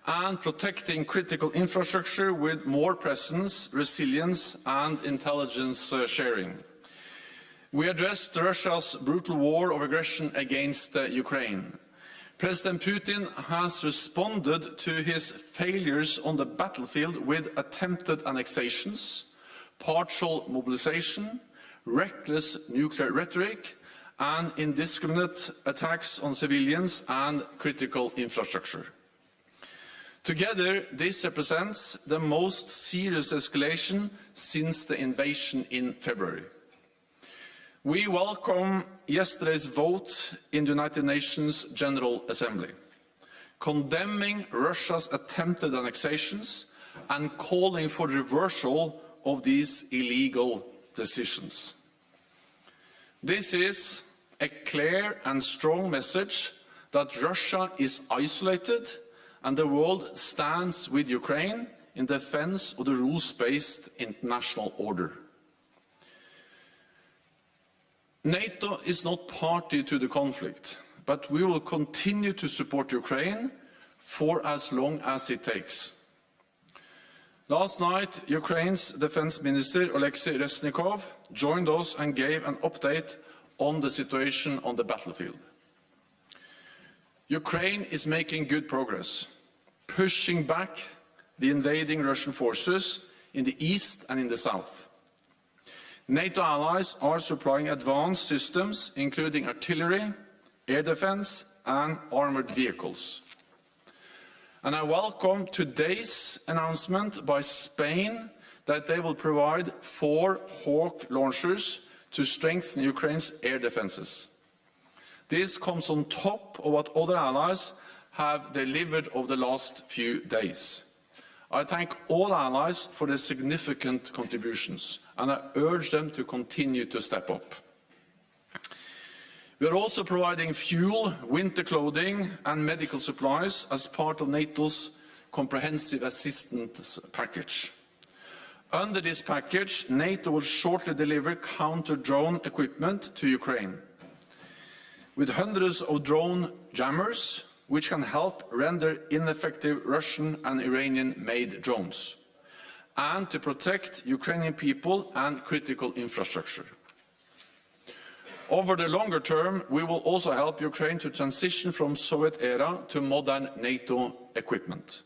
and protecting critical infrastructure with more presence, resilience and intelligence sharing. We addressed Russia's brutal war of aggression against Ukraine. President Putin has responded to his failures on the battlefield with attempted annexations, partial mobilization, reckless nuclear rhetoric, and indiscriminate attacks on civilians and critical infrastructure. Together, this represents the most serious escalation since the invasion in February. We welcome yesterday's vote in the United Nations General Assembly, condemning Russia's attempted annexations and calling for the reversal of these illegal decisions. This is a clear and strong message that Russia is isolated and the world stands with Ukraine in defense of the rules-based international order. NATO is not party to the conflict, but we will continue to support Ukraine for as long as it takes. Last night, Ukraine's Defense Minister Oleksiy Reznikov joined us and gave an update on the situation on the battlefield. Ukraine is making good progress, pushing back the invading Russian forces in the east and in the south. NATO allies are supplying advanced systems, including artillery, air defense, and armored vehicles. And I welcome today's announcement by Spain that they will provide 4 Hawk launchers to strengthen Ukraine's air defenses. This comes on top of what other allies have delivered over the last few days. I thank all allies for their significant contributions, and I urge them to continue to step up. We are also providing fuel, winter clothing and medical supplies as part of NATO's comprehensive assistance package. Under this package, NATO will shortly deliver counter-drone equipment to Ukraine, with hundreds of drone jammers, which can help render ineffective Russian and Iranian-made drones, and to protect Ukrainian people and critical infrastructure. Over the longer term, we will also help Ukraine to transition from Soviet era to modern NATO equipment.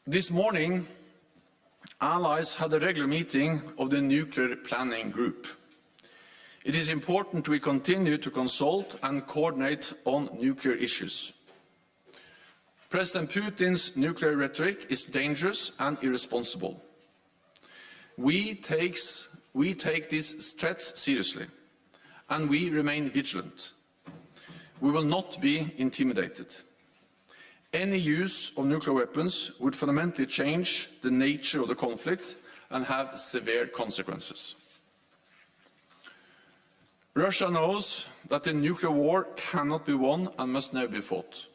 This morning, allies had a regular meeting of the Nuclear Planning Group. It is important we continue to consult and coordinate on nuclear issues. President Putin's nuclear rhetoric is dangerous and irresponsible. We take these threats seriously, and we remain vigilant. We will not be intimidated. Any use of nuclear weapons would fundamentally change the nature of the conflict and have severe consequences. Russia knows that the nuclear war cannot be won and must now be fought.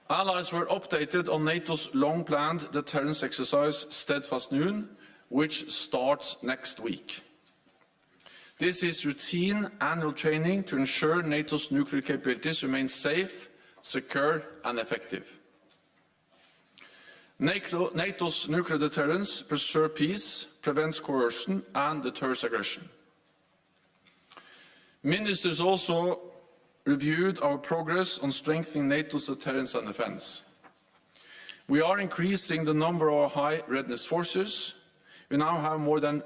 Allies were updated on NATO's long-planned deterrence exercise Steadfast Noon, which starts next week. This is routine annual training to ensure NATO's nuclear capabilities remain safe, secure and effective. NATO's nuclear deterrence preserves peace, prevents coercion and deters aggression. Ministers also reviewed our progress on strengthening NATO's deterrence and defence. We are increasing the number of our high readiness forces. We now have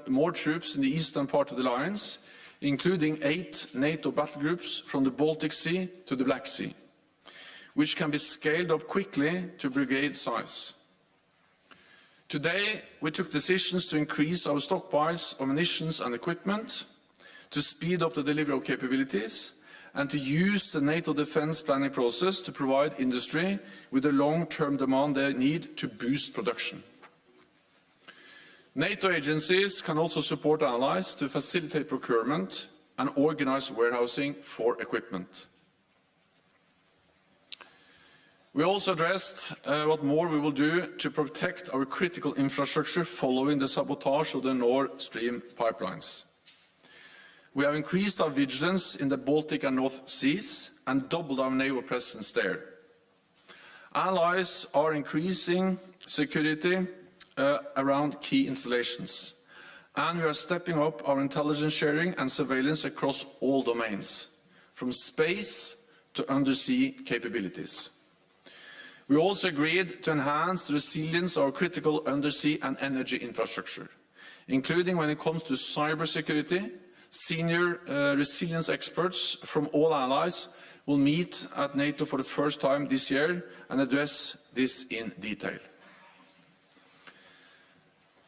more troops in the eastern part of the alliance, including 8 NATO battle groups from the Baltic Sea to the Black Sea, which can be scaled up quickly to brigade size. Today, we took decisions to increase our stockpiles of munitions and equipment, to speed up the delivery of capabilities, and to use the NATO defence planning process to provide industry with the long-term demand they need to boost production. NATO agencies can also support allies to facilitate procurement and organise warehousing for equipment. We also addressed what more we will do to protect our critical infrastructure following the sabotage of the Nord Stream pipelines. We have increased our vigilance in the Baltic and North Seas and doubled our naval presence there. Allies are increasing security around key installations, and we are stepping up our intelligence sharing and surveillance across all domains, from space to undersea capabilities. We also agreed to enhance the resilience of our critical undersea and energy infrastructure, including when it comes to cybersecurity. Senior resilience experts from all allies will meet at NATO for the first time this year and address this in detail.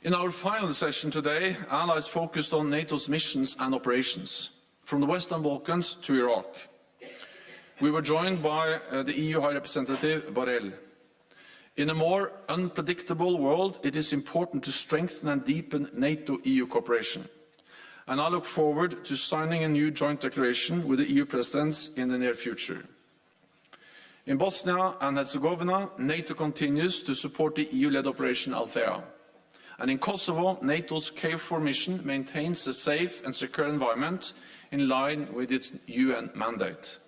In our final session today, allies focused on NATO's missions and operations, from the Western Balkans to Iraq. We were joined by the EU High Representative Borrell. In a more unpredictable world, it is important to strengthen and deepen NATO-EU cooperation. And I look forward to signing a new joint declaration with the EU presidents in the near future. In Bosnia and Herzegovina, NATO continues to support the EU-led Operation Althea. And in Kosovo, NATO's KFOR mission maintains a safe and secure environment in line with its UN mandate.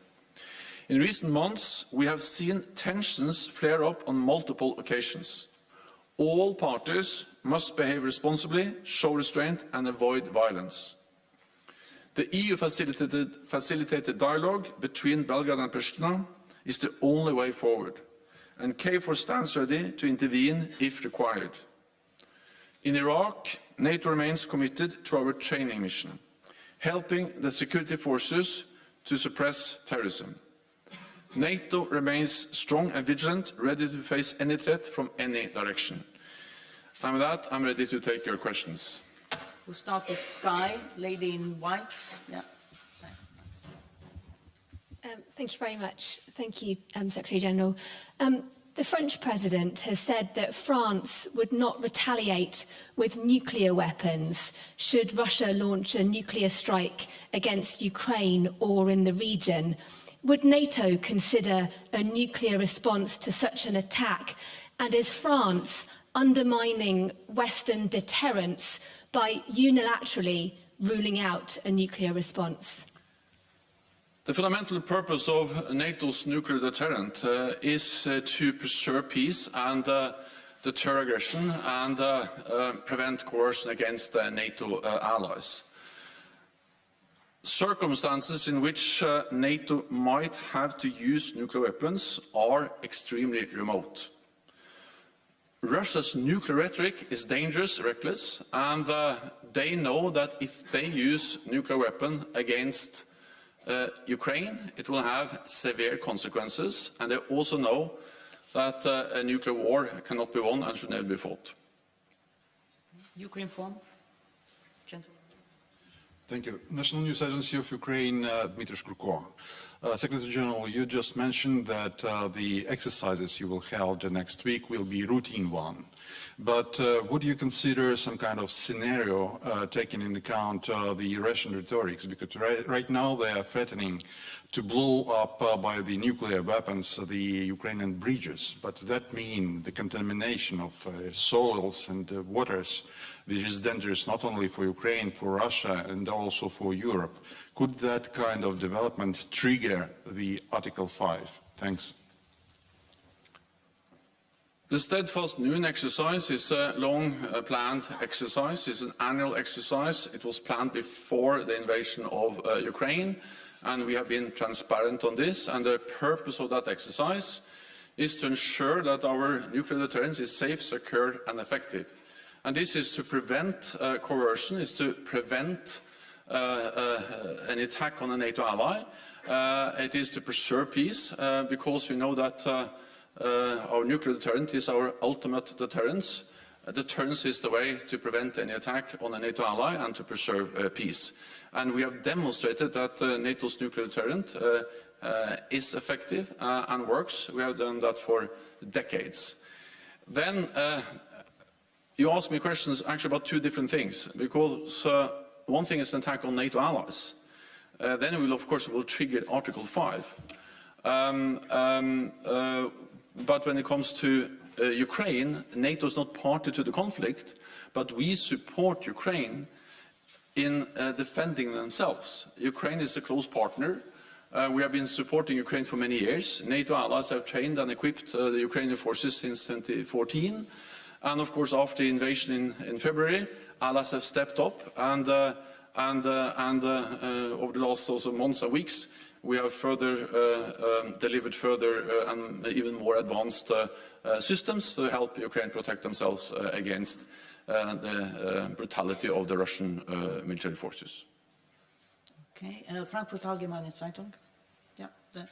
In recent months, we have seen tensions flare up on multiple occasions. All parties must behave responsibly, show restraint and avoid violence. The EU facilitated dialogue between Belgrade and Pristina is the only way forward, and KFOR stands ready to intervene if required. In Iraq, NATO remains committed to our training mission, helping the security forces to suppress terrorism. NATO remains strong and vigilant, ready to face any threat from any direction. And with that, I'm ready to take your questions. We'll start with Sky, lady in white. Yeah. Thank you very much. Thank you, Secretary General. The French President has said that France would not retaliate with nuclear weapons should Russia launch a nuclear strike against Ukraine or in the region. Would NATO consider a nuclear response to such an attack? And is France undermining Western deterrence by unilaterally ruling out a nuclear response? The fundamental purpose of NATO's nuclear deterrent is to preserve peace and deter aggression and prevent coercion against NATO allies. Circumstances in which NATO might have to use nuclear weapons are extremely remote. Russia's nuclear rhetoric is dangerous, reckless, and they know that if they use nuclear weapon against Ukraine, it will have severe consequences, and they also know that a nuclear war cannot be won and should never be fought. Ukraine form. Thank you. National News Agency of Ukraine, Dmitry Shkurko. Secretary General, you just mentioned that the exercises you will hold next week will be routine one. But would you consider some kind of scenario taking into account the Russian rhetorics? Because right now they are threatening to blow up by the nuclear weapons the Ukrainian bridges. But that means the contamination of soils and waters, which is dangerous not only for Ukraine, for Russia, and also for Europe. Could that kind of development trigger the Article 5? Thanks. The Steadfast Noon exercise is a long-planned exercise. It's an annual exercise. It was planned before the invasion of Ukraine, and we have been transparent on this. And the purpose of that exercise is to ensure that our nuclear deterrence is safe, secure, and effective. And this is to prevent coercion, is to prevent an attack on a NATO ally. It is to preserve peace, because we know that our nuclear deterrent is our ultimate deterrence. Deterrence is the way to prevent any attack on a NATO ally and to preserve peace. And we have demonstrated that NATO's nuclear deterrent is effective and works. We have done that for decades. Then you ask me questions actually about two different things, because one thing is an attack on NATO allies. Then we will, of course, trigger Article 5. But when it comes to Ukraine, NATO is not party to the conflict, but we support Ukraine in defending themselves. Ukraine is a close partner. We have been supporting Ukraine for many years. NATO allies have trained and equipped the Ukrainian forces since 2014. And of course, after the invasion in February, allies have stepped up, and over the last also months and weeks, we have further delivered further and even more advanced systems to help Ukraine protect themselves against the brutality of the Russian military forces. Okay, Frankfurt Allgemeine Zeitung. Yeah, there.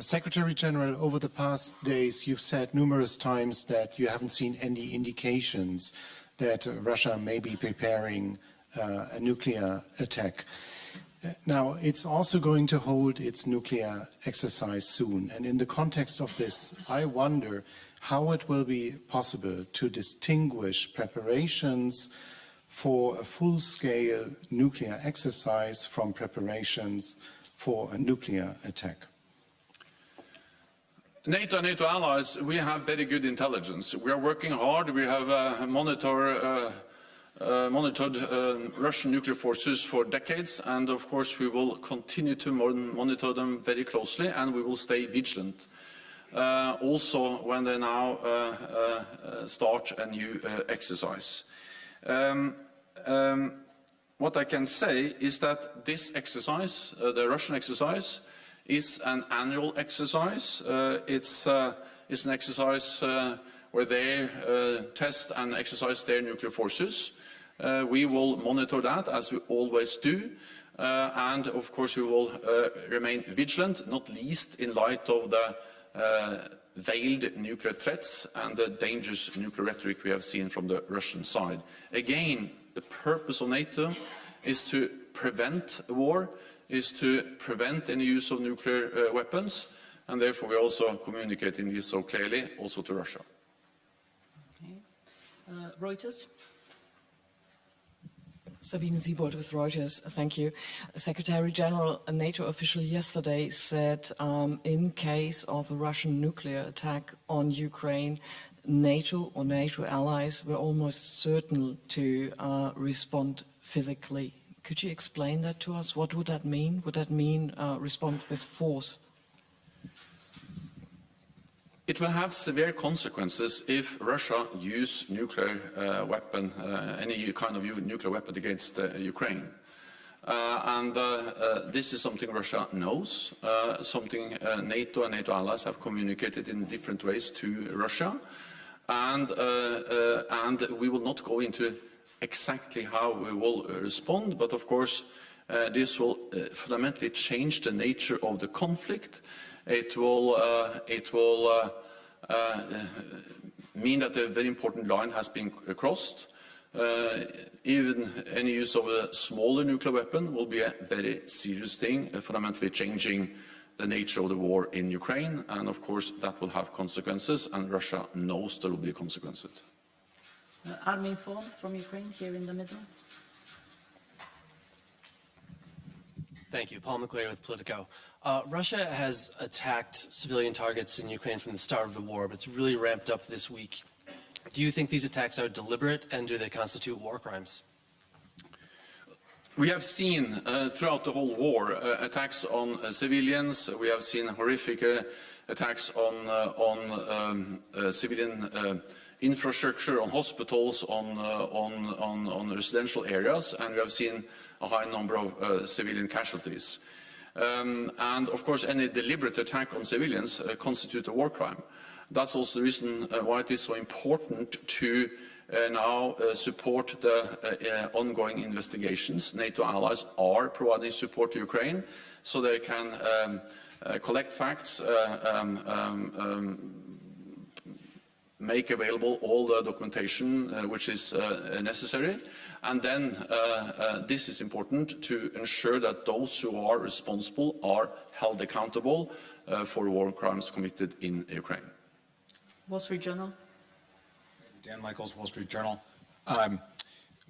Secretary General, over the past days, you've said numerous times that you haven't seen any indications that Russia may be preparing a nuclear attack. Now, it's also going to hold its nuclear exercise soon. And in the context of this, I wonder how it will be possible to distinguish preparations for a full-scale nuclear exercise from preparations for a nuclear attack. NATO and NATO allies, we have very good intelligence. We are working hard. We have monitored Russian nuclear forces for decades, and of course we will continue to monitor them very closely, and we will stay vigilant. Also when they now start a new exercise. What I can say is that this exercise, the Russian exercise, is an annual exercise. It's an exercise where they test and exercise their nuclear forces. We will monitor that, as we always do, and of course we will remain vigilant, not least in light of the veiled nuclear threats and the dangerous nuclear rhetoric we have seen from the Russian side. Again, the purpose of NATO is to prevent war, is to prevent any use of nuclear weapons, and therefore we are also communicating this so clearly also to Russia. Okay. Reuters. Sabine Siebold with Reuters. Thank you. Secretary General, a NATO official yesterday said in case of a Russian nuclear attack on Ukraine, NATO or NATO allies were almost certain to respond physically. Could you explain that to us? What would that mean? Would that mean respond with force? It will have severe consequences if Russia uses nuclear weapon, any kind of nuclear weapon against Ukraine. This is something Russia knows, something NATO and NATO allies have communicated in different ways to Russia. And we will not go into exactly how we will respond, but of course this will fundamentally change the nature of the conflict. It will mean that a very important line has been crossed. Even any use of a smaller nuclear weapon will be a very serious thing, fundamentally changing the nature of the war in Ukraine, and of course that will have consequences, and Russia knows there will be consequences. Armin Form from Ukraine, here in the middle. Thank you. Paul McClary with Politico. Russia has attacked civilian targets in Ukraine from the start of the war, but it's really ramped up this week. Do you think these attacks are deliberate, and do they constitute war crimes? We have seen throughout the whole war attacks on civilians. We have seen horrific attacks on civilian infrastructure, on hospitals, on residential areas, and we have seen a high number of civilian casualties. And of course, any deliberate attack on civilians constitutes a war crime. That's also the reason why it is so important to now support the ongoing investigations. NATO allies are providing support to Ukraine so they can collect facts, make available all the documentation which is necessary, and then this is important to ensure that those who are responsible are held accountable for war crimes committed in Ukraine. Wall Street Journal. Dan Michaels, Wall Street Journal.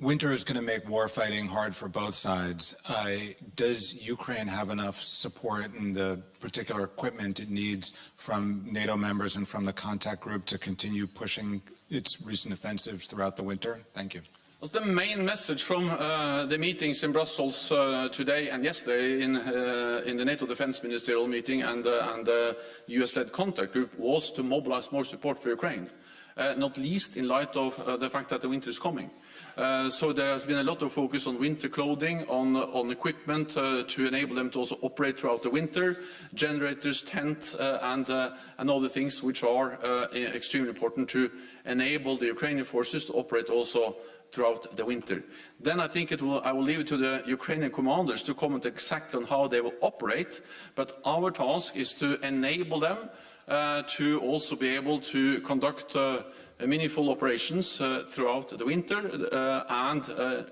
Winter is going to make war fighting hard for both sides. Does Ukraine have enough support and the particular equipment it needs from NATO members and from the contact group to continue pushing its recent offensives throughout the winter? Thank you. The main message from the meetings in Brussels today and yesterday in the NATO Defense Ministerial meeting and the US-led contact group was to mobilize more support for Ukraine, not least in light of the fact that the winter is coming. So there has been a lot of focus on winter clothing, on equipment to enable them to also operate throughout the winter, generators, tents, and other things which are extremely important to enable the Ukrainian forces to operate also throughout the winter. Then I think I will leave it to the Ukrainian commanders to comment exactly on how they will operate, but our task is to enable them to also be able to conduct meaningful operations throughout the winter and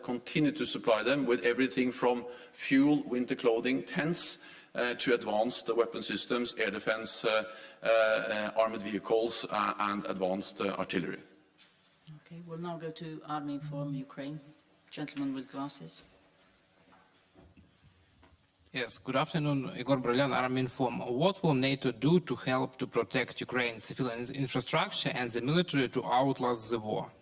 continue to supply them with everything from fuel, winter clothing, tents, to advanced weapon systems, air defense, armored vehicles, and advanced artillery. Okay, we'll now go to Army Inform Ukraine. Gentleman with glasses. Yes, good afternoon, Igor Brylyan, Army Inform. What will NATO do to help to protect Ukraine's civilian infrastructure and the military to outlast the war?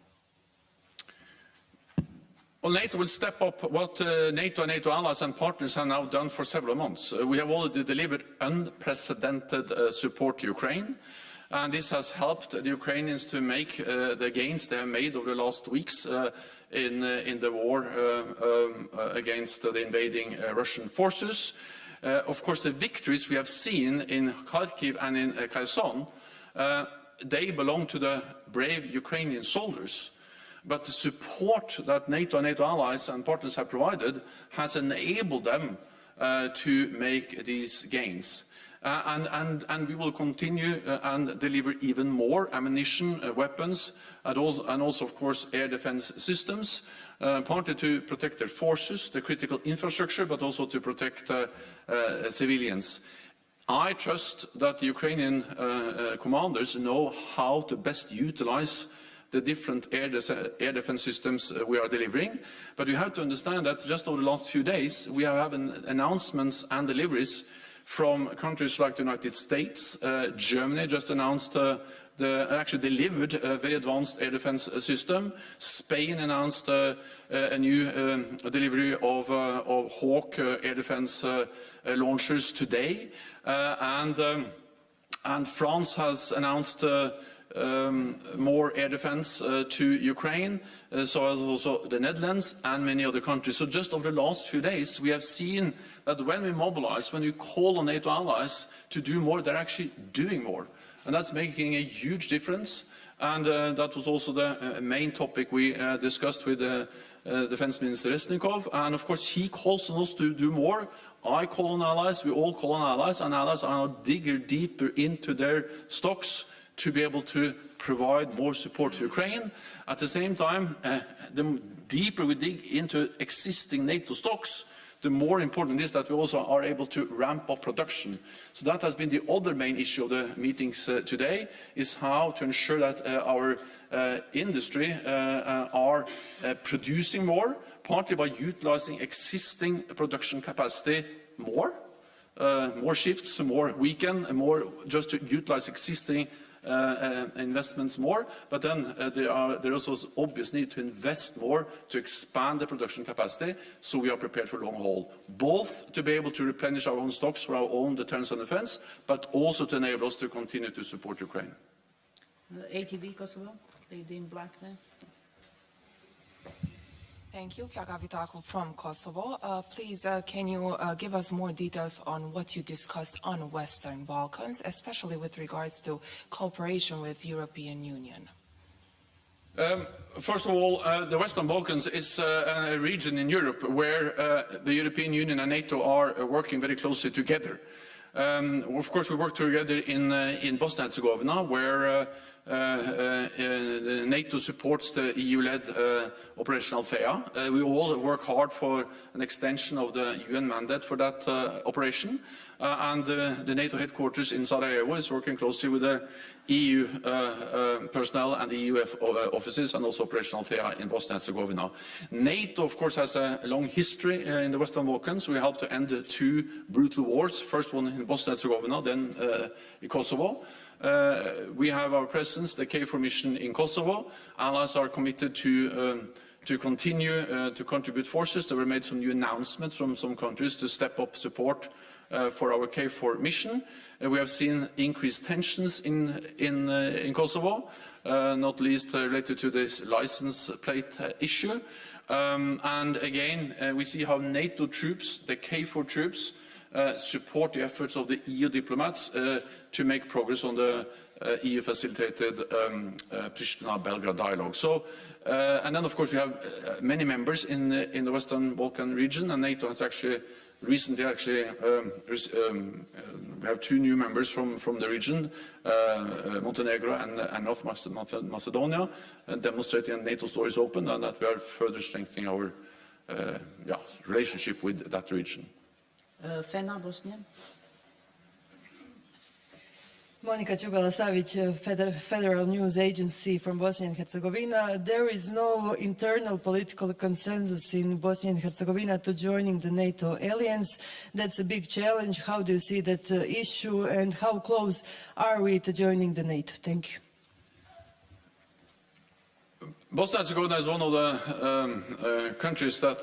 Well, NATO will step up what NATO and NATO allies and partners have now done for several months. We have already delivered unprecedented support to Ukraine. And this has helped the Ukrainians to make the gains they have made over the last weeks in the war against the invading Russian forces. Of course, the victories we have seen in Kharkiv and in Kherson, they belong to the brave Ukrainian soldiers. But the support that NATO and NATO allies and partners have provided has enabled them to make these gains. And we will continue and deliver even more ammunition, weapons, and also, of course, air defense systems, partly to protect their forces, the critical infrastructure, but also to protect civilians. I trust that the Ukrainian commanders know how to best utilize the different air defense systems we are delivering. But you have to understand that just over the last few days, we have had announcements and deliveries from countries like the United States. Germany just announced actually delivered a very advanced air defense system. Spain announced a new delivery of Hawk air defense launchers today. And France has announced more air defense to Ukraine, so as also the Netherlands and many other countries. So just over the last few days, we have seen that when we mobilize, when we call on NATO allies to do more, they're actually doing more. And that's making a huge difference. And that was also the main topic we discussed with Defense Minister Resnikov. And of course, he calls on us to do more. I call on allies, we all call on allies, and allies are now digging deeper into their stocks to be able to provide more support to Ukraine. At the same time, the deeper we dig into existing NATO stocks, the more important it is that we also are able to ramp up production. So that has been the other main issue of the meetings today, is how to ensure that our industry are producing more, partly by utilizing existing production capacity more shifts, more weekend, more just to utilize existing investments more, but then there is also obvious need to invest more to expand the production capacity, so we are prepared for long haul, both to be able to replenish our own stocks for our own deterrence and defense, but also to enable us to continue to support Ukraine. ATV Kosovo, lady in black there. Thank you, Flaga Vitakul from Kosovo. Please, can you give us more details on what you discussed on Western Balkans, especially with regards to cooperation with European Union? First of all, the Western Balkans is a region in Europe where the European Union and NATO are working very closely together. Of course, we work together in Bosnia-Herzegovina, where NATO supports the EU-led Operation Althea. We all work hard for an extension of the UN mandate for that operation. And the NATO headquarters in Sarajevo is working closely with the EU personnel and the EU offices, and also Operation Althea in Bosnia-Herzegovina. NATO, of course, has a long history in the Western Balkans. We helped to end 2 brutal wars, first one in Bosnia-Herzegovina, then in Kosovo. We have our presence, the KFOR mission in Kosovo. Allies are committed to to continue to contribute forces. There were made some new announcements from some countries to step up support for our KFOR mission. We have seen increased tensions in Kosovo, not least related to this license plate issue. And again, we see how NATO troops, the KFOR troops, support the efforts of the EU diplomats to make progress on the EU-facilitated Pristina-Belgrade dialogue. So, and then of course we have many members in the Western Balkan region, and NATO has actually recently we have 2 new members from the region, Montenegro and North Macedonia, demonstrating that NATO's door is open and that we are further strengthening our relationship with that region. Fena, Bosnia. Monika Čugala-Savić, Federal News Agency from Bosnia and Herzegovina. There is no internal political consensus in Bosnia and Herzegovina to joining the NATO alliance. That's a big challenge. How do you see that issue, and how close are we to joining the NATO? Thank you. Bosnia and Herzegovina is one of the countries that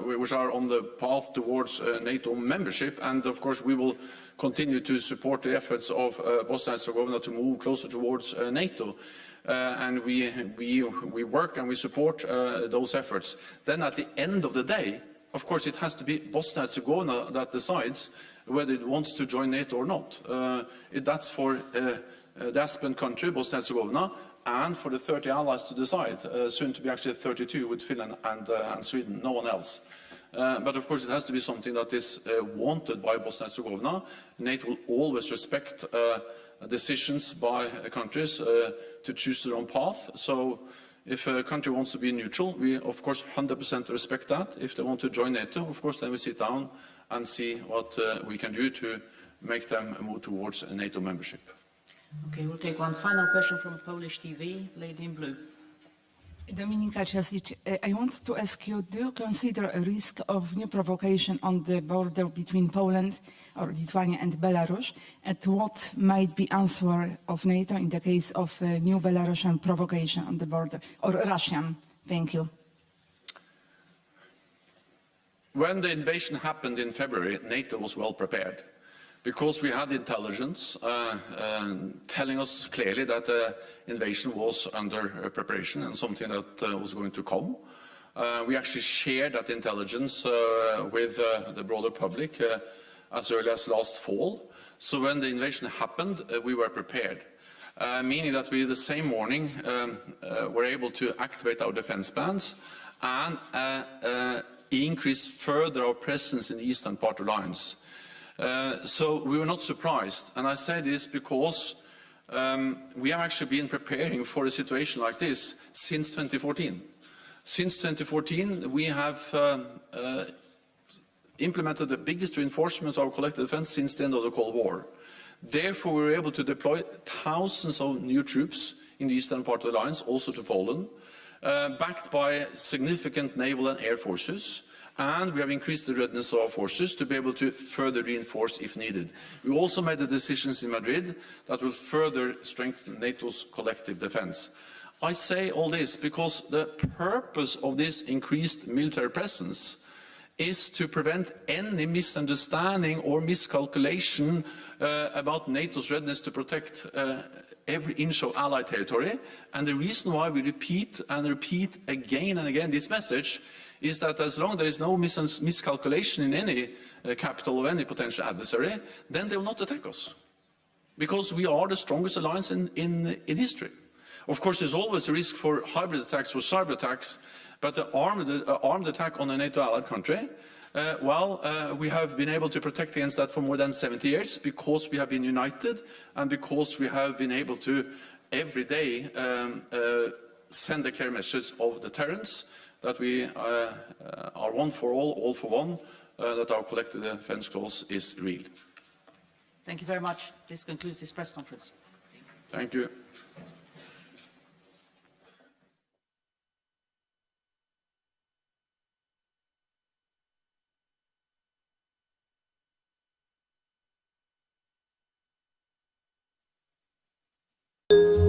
which are on the path towards NATO membership, and of course we will continue to support the efforts of Bosnia and Herzegovina to move closer towards NATO. And we work and we support those efforts. Then at the end of the day, of course, it has to be Bosnia and Herzegovina that decides whether it wants to join NATO or not. That's for the aspirant country, Bosnia and Herzegovina, and for the 30 allies to decide, soon to be actually 32 with Finland and Sweden, no one else. But of course it has to be something that is wanted by Bosnia and Herzegovina. NATO will always respect decisions by countries to choose their own path. So if a country wants to be neutral, we of course 100% respect that. If they want to join NATO, of course then we sit down and see what we can do to make them move towards a NATO membership. Okay, we'll take one final question from Polish TV, lady in blue. Dominika Ciesic, I want to ask you, do you consider a risk of new provocation on the border between Poland or Lithuania and Belarus? And what might be answer of NATO in the case of a new Belarusian provocation on the border, or Russian? Thank you. When the invasion happened in February, NATO was well prepared, because we had intelligence telling us clearly that the invasion was under preparation and something that was going to come. We actually shared that intelligence with the broader public as early as last fall. So when the invasion happened, we were prepared, meaning that we the same morning were able to activate our defense plans and increase further our presence in the eastern part of the alliance. So we were not surprised, and I say this because we have actually been preparing for a situation like this since 2014. Since 2014, we have implemented the biggest reinforcement of our collective defense since the end of the Cold War. Therefore, we were able to deploy thousands of new troops in the eastern part of the alliance, also to Poland, backed by significant naval and air forces. And we have increased the readiness of our forces to be able to further reinforce if needed. We also made the decisions in Madrid that will further strengthen NATO's collective defense. I say all this because the purpose of this increased military presence is to prevent any misunderstanding or miscalculation about NATO's readiness to protect every inch of Allied territory. And the reason why we repeat and repeat again and again this message is that as long as there is no miscalculation in any capital of any potential adversary, then they will not attack us, because we are the strongest alliance in history. Of course, there's always a risk for hybrid attacks, for cyber attacks, but the armed attack on a NATO allied country, we have been able to protect against that for more than 70 years, because we have been united and because we have been able to every day send the clear message of deterrence, that we are one for all for one, that our collective defense clause is real. Thank you very much. This concludes this press conference. Thank you. you